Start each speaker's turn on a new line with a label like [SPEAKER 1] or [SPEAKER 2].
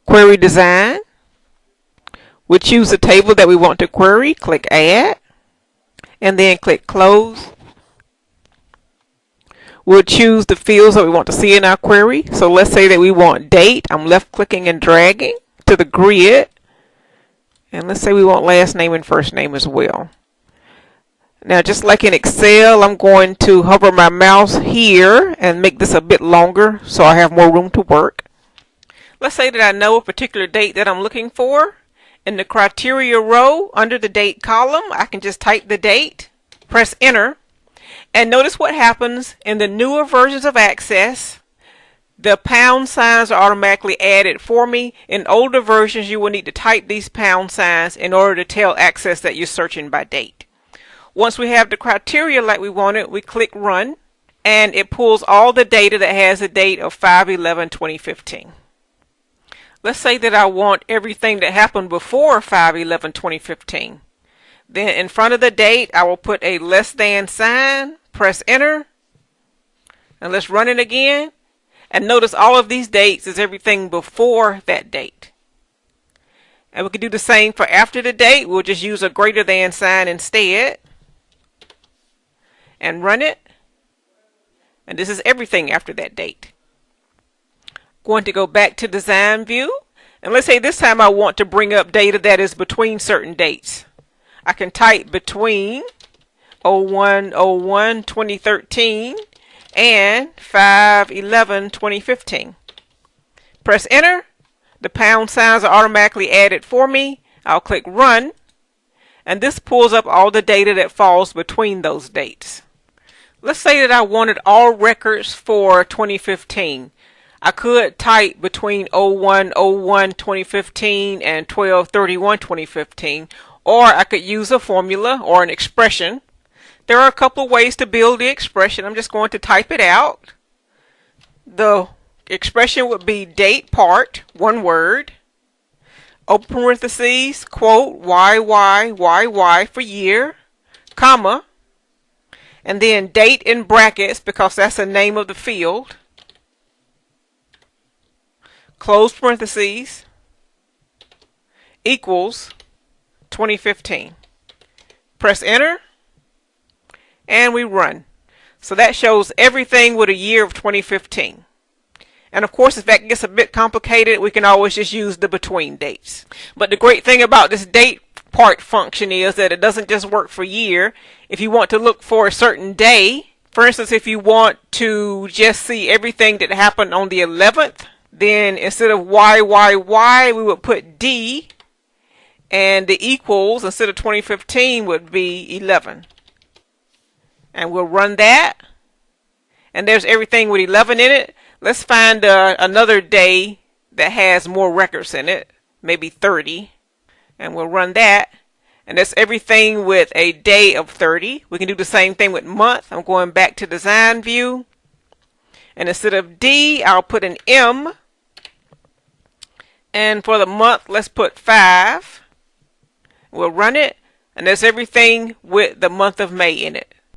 [SPEAKER 1] Query design. We'll choose the table that we want to query, click add, and then click close. We'll choose the fields that we want to see in our query. So let's say that we want date. I'm left clicking and dragging to the grid. And let's say we want last name and first name as well. Now, just like in Excel, I'm going to hover my mouse here and make this a bit longer so I have more room to work. Let's say that I know a particular date that I'm looking for. In the criteria row, under the date column, I can just type the date, press enter, and notice what happens in the newer versions of Access. The pound signs are automatically added for me. In older versions, you will need to type these pound signs in order to tell Access that you're searching by date. Once we have the criteria like we wanted, we click run, and it pulls all the data that has the date of 5/11/2015. Let's say that I want everything that happened before 5/11/2015. Then in front of the date, I will put a less than sign, press enter, and let's run it again. And notice all of these dates is everything before that date. And we can do the same for after the date. We'll just use a greater than sign instead. And run it. And this is everything after that date. Going to go back to design view. And let's say this time I want to bring up data that is between certain dates. I can type between 01/01/2013 and 5/11/2015. Press enter. The pound signs are automatically added for me. I'll click run. And this pulls up all the data that falls between those dates. Let's say that I wanted all records for 2015. I could type between 01/01/2015 and 12/31/2015, or I could use a formula or an expression. There are a couple of ways to build the expression. I'm just going to type it out. The expression would be date part, one word, open parentheses, quote, YY for year, comma, and then date in brackets because that's the name of the field, close parentheses, equals 2015. Press enter, and we run. So that shows everything with a year of 2015. And of course, if that gets a bit complicated, we can always just use the between dates. But the great thing about this date part function is that it doesn't just work for year. If you want to look for a certain day, for instance, if you want to just see everything that happened on the 11th, then instead of YYY, we would put D, and the equals instead of 2015 would be 11. And we'll run that, and there's everything with 11 in it. Let's find another day that has more records in it, maybe 30, and we'll run that, and that's everything with a day of 30. We can do the same thing with month. I'm going back to design view, and instead of D, I'll put an M, and for the month, let's put 5. We'll run it, and there's everything with the month of May in it.